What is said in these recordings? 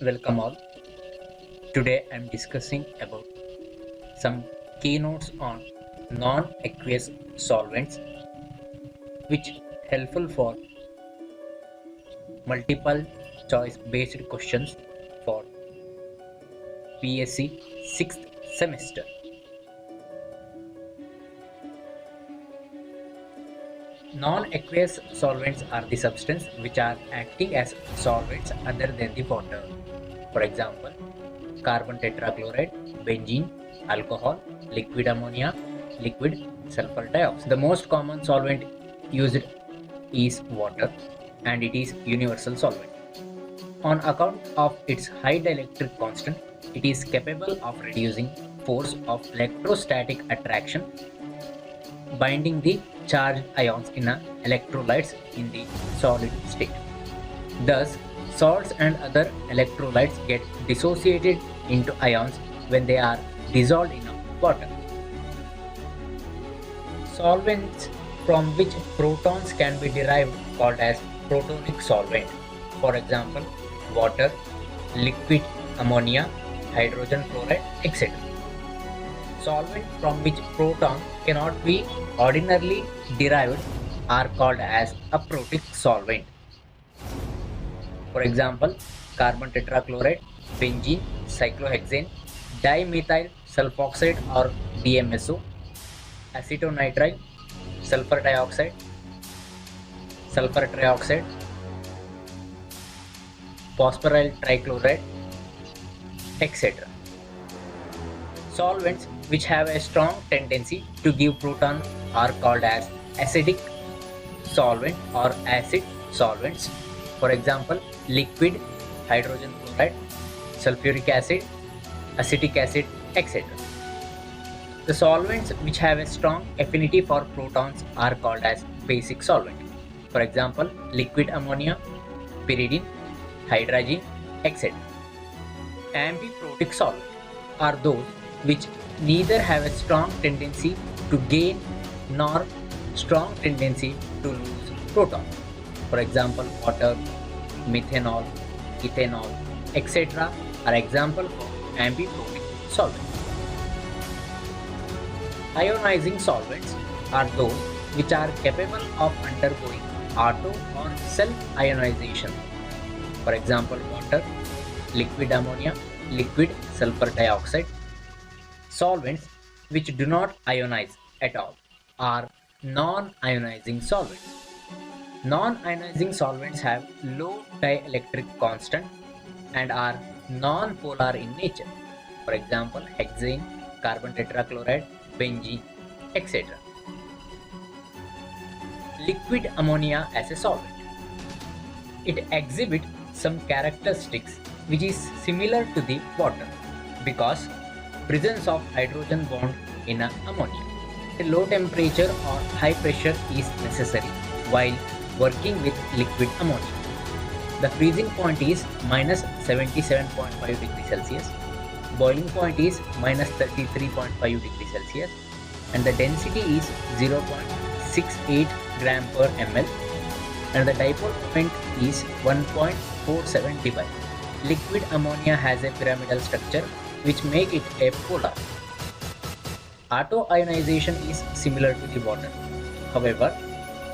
welcome all. Today I'm discussing about some keynotes on non-aqueous solvents which helpful for multiple choice based questions for BSc 6th semester. Non-aqueous solvents are the substances which are acting as solvents other than the water. For example, carbon tetrachloride, benzene, alcohol, liquid ammonia, liquid sulfur dioxide. The most common solvent used is water and it is universal solvent. On account of its high dielectric constant, it is capable of reducing force of electrostatic attraction, binding the charged ions in electrolytes in the solid state. Thus, salts and other electrolytes get dissociated into ions when they are dissolved in water. Solvents from which protons can be derived called as protonic solvent. For example, water, liquid ammonia, hydrogen chloride, etc. Solvents from which protons cannot be ordinarily derived are called as aprotic solvent. For example, carbon tetrachloride, benzene, cyclohexane, dimethyl sulfoxide or DMSO, acetonitrile, sulfur dioxide, sulfur trioxide, phosphoryl trichloride, etc. Solvents which have a strong tendency to give proton are called as acidic solvent or acid solvents. For example, liquid hydrogen chloride, sulfuric acid, acetic acid, etc. The solvents which have a strong affinity for protons are called as basic solvent. For example, liquid ammonia, pyridine, hydrazine, etc. Ambiprotic solvents are those which neither have a strong tendency to gain nor strong tendency to lose protons. For example, water, methanol, ethanol, etc. are examples of ambiprotic solvents. Ionizing solvents are those which are capable of undergoing auto or self-ionization. For example, water, liquid ammonia, liquid sulfur dioxide. Solvents which do not ionize at all are non-ionizing solvents. Non-ionizing solvents have low dielectric constant and are non-polar in nature. For example, hexane, carbon tetrachloride, benzene, etc. Liquid ammonia as a solvent. It exhibits some characteristics which is similar to the water because presence of hydrogen bond in ammonia. A low temperature or high pressure is necessary while working with liquid ammonia. The freezing point is minus 77.5 degrees Celsius, boiling point is minus 33.5 degrees Celsius, and the density is 0.68 gram per ml, and the dipole moment is 1.47 dBi. Liquid ammonia has a pyramidal structure which make it a polar. Auto-ionization is similar to the water. However,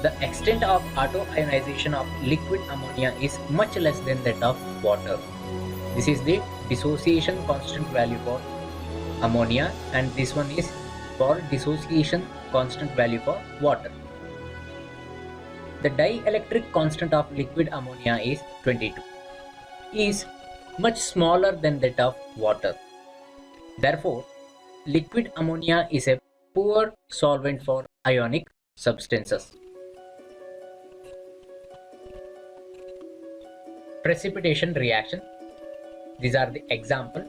the extent of auto-ionization of liquid ammonia is much less than that of water. This is the dissociation constant value for ammonia and this one is for dissociation constant value for water. The dielectric constant of liquid ammonia is 22. Is much smaller than that of water. Therefore, liquid ammonia is a poor solvent for ionic substances. Precipitation reaction. These are the example.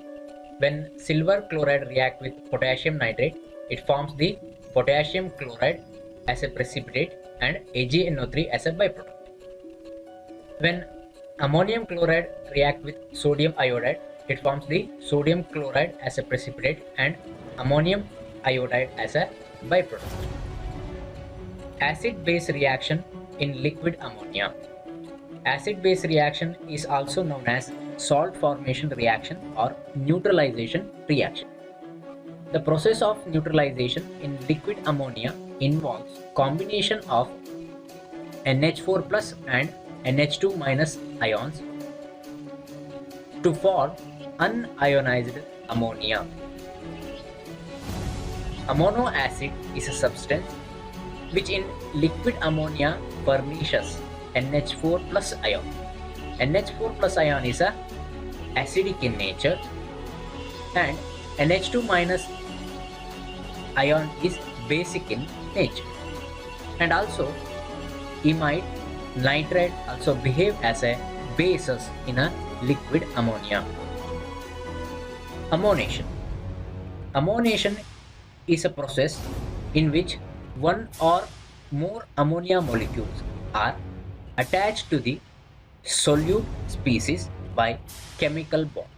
When silver chloride react with potassium nitrate, it forms the potassium chloride as a precipitate and AgNO3 as a byproduct. When ammonium chloride react with sodium iodide, it forms the sodium chloride as a precipitate and ammonium iodide as a byproduct. Acid-base reaction in liquid ammonia. Acid-base reaction is also known as salt formation reaction or neutralization reaction. The process of neutralization in liquid ammonia involves combination of NH4 plus and NH2 minus ions to form unionized ammonia. Ammono acid is a substance which in liquid ammonia furnishes NH4 plus ion. NH4 plus ion is a acidic in nature and NH2 minus ion is basic in nature. And also imide nitride also behave as a bases in a liquid ammonia. Ammonation. Ammonation is a process in which one or more ammonia molecules are attached to the solute species by chemical bond.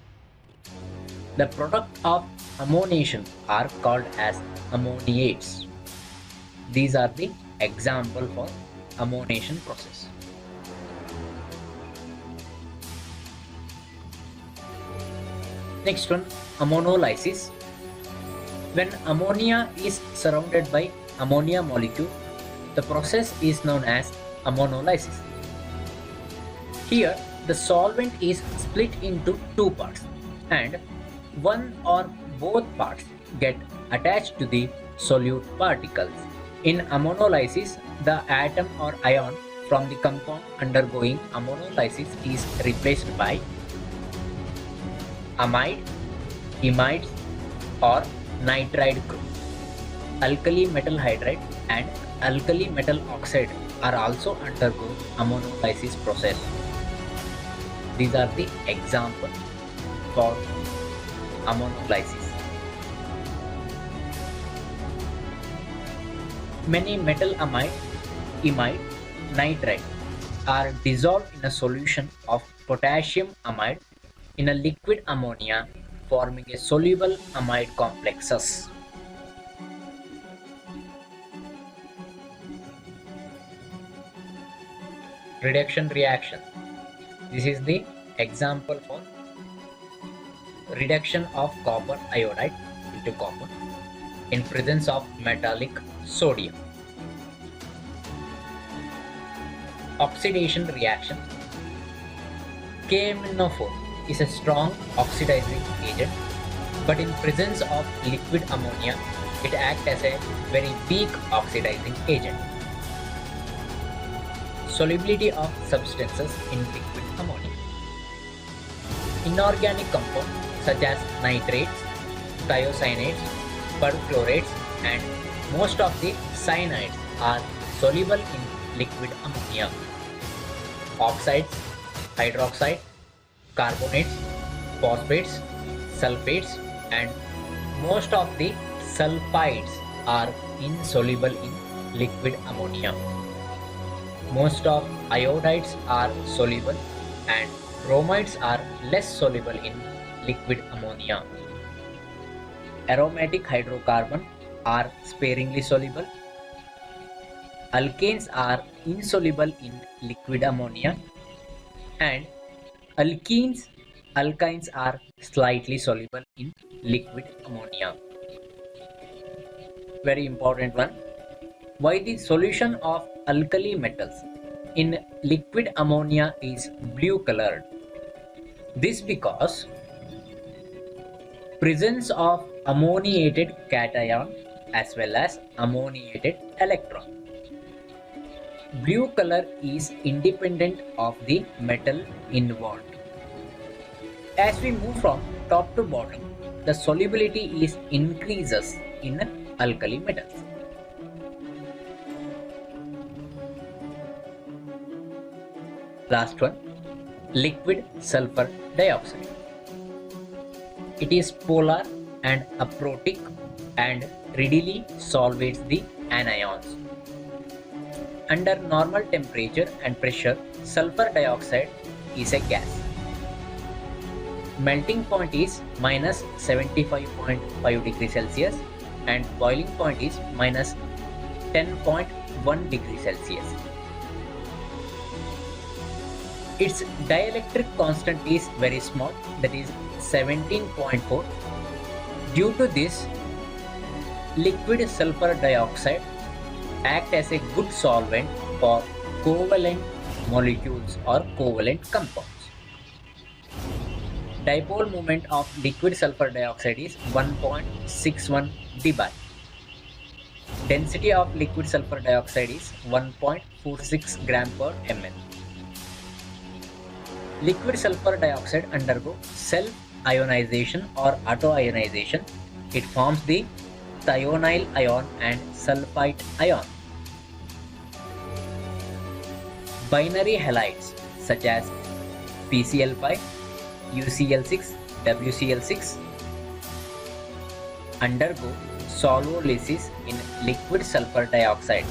The product of ammonation are called as ammoniates. These are the example for ammonation process. Next one, ammonolysis. When ammonia is surrounded by ammonia molecule, the process is known as ammonolysis. Here, the solvent is split into two parts and one or both parts get attached to the solute particles. In ammonolysis, the atom or ion from the compound undergoing ammonolysis is replaced by amide, imides or nitride group. Alkali metal hydride and alkali metal oxide are also undergo ammonolysis process. These are the examples for ammonolysis. Many metal amide, imide, nitride are dissolved in a solution of potassium amide in a liquid ammonia, forming a soluble amide complexes. Reduction reaction. This is the example for reduction of copper iodide into copper in presence of metallic sodium. Oxidation reaction. KMnO4 is a strong oxidizing agent, but in presence of liquid ammonia, it acts as a very weak oxidizing agent. Solubility of substances in liquid ammonia. Inorganic compounds such as nitrates, thiocyanates, perchlorates, and most of the cyanides are soluble in liquid ammonia. Oxides, hydroxide, carbonates, phosphates, sulfates, and most of the sulfides are insoluble in liquid ammonia. Most of iodides are soluble and bromides are less soluble in liquid ammonia. Aromatic hydrocarbons are sparingly soluble. Alkanes are insoluble in liquid ammonia, and alkynes are slightly soluble in liquid ammonia. Very important one. Why the solution of alkali metals in liquid ammonia is blue colored? This because presence of ammoniated cation as well as ammoniated electron. Blue color is independent of the metal involved. As we move from top to bottom, the solubility is increases in alkali metals. Last one, liquid sulfur dioxide. It is polar and aprotic and readily solvates the anions. Under normal temperature and pressure, sulfur dioxide is a gas. Melting point is minus 75.5 degrees Celsius and boiling point is minus 10.1 degrees Celsius. Its dielectric constant is very small, that is 17.4. Due to this, liquid sulfur dioxide act as a good solvent for covalent molecules or covalent compounds. Dipole moment of liquid sulfur dioxide is 1.61 dBi. Density of liquid sulfur dioxide is 1.46 gram per ml. Liquid sulfur dioxide undergo self-ionization or autoionization. It forms the thionyl ion and sulfite ion. Binary halides such as PCl5, UCl6, WCl6 undergo solvolysis in liquid sulfur dioxide.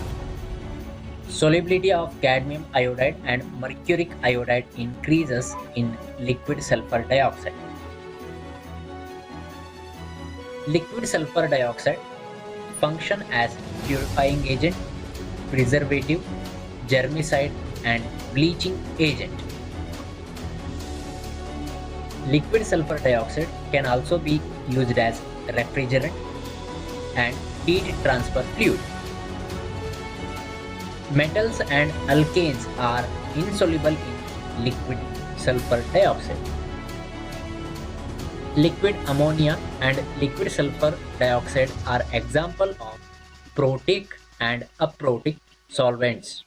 Solubility of cadmium iodide and mercuric iodide increases in liquid sulfur dioxide. Liquid sulfur dioxide function as purifying agent, preservative, germicide and bleaching agent. Liquid sulfur dioxide can also be used as refrigerant and heat transfer fluid. Metals and alkanes are insoluble in liquid sulfur dioxide. Liquid ammonia and liquid sulfur dioxide are example of protic and aprotic solvents.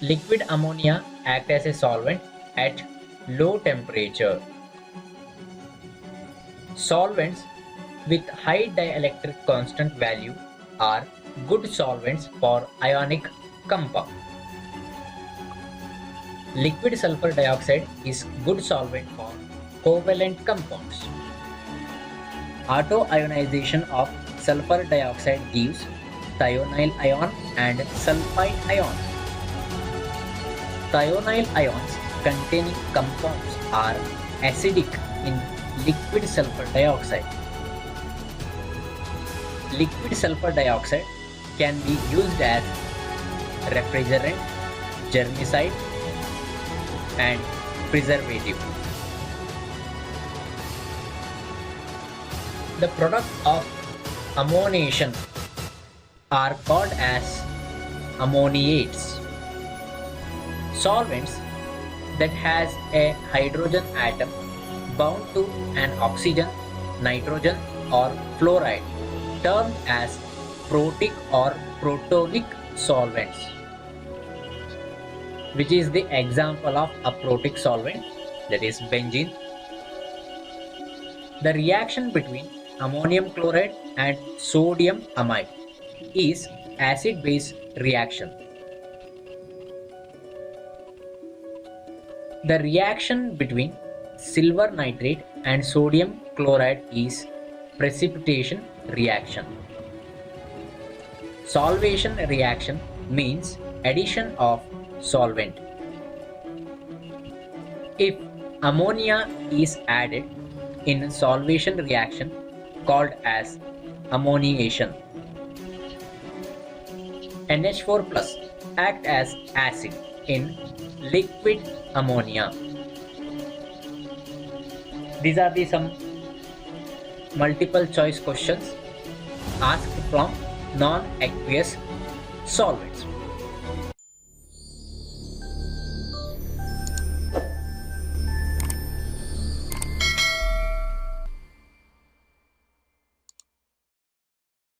Liquid ammonia act as a solvent at low temperature. Solvents with high dielectric constant value are good solvents for ionic compound. Liquid sulfur dioxide is good solvent for covalent compounds. Autoionization of sulfur dioxide gives thionyl ion and sulfite ion. Thionyl ions containing compounds are acidic in liquid sulfur dioxide. Liquid sulfur dioxide can be used as refrigerant, germicide and preservative. The product of ammonation are called as ammoniates. Solvents that has a hydrogen atom bound to an oxygen, nitrogen or fluoride termed as protic or protonic solvents, which is the example of a protic solvent, that is benzene. The reaction between ammonium chloride and sodium amide is acid-base reaction. The reaction between silver nitrate and sodium chloride is precipitation reaction. Solvation reaction means addition of solvent. If ammonia is added in solvation reaction called as ammoniation, NH4 plus act as acid in liquid ammonia. These are the some multiple choice questions asked from non-aqueous solvents.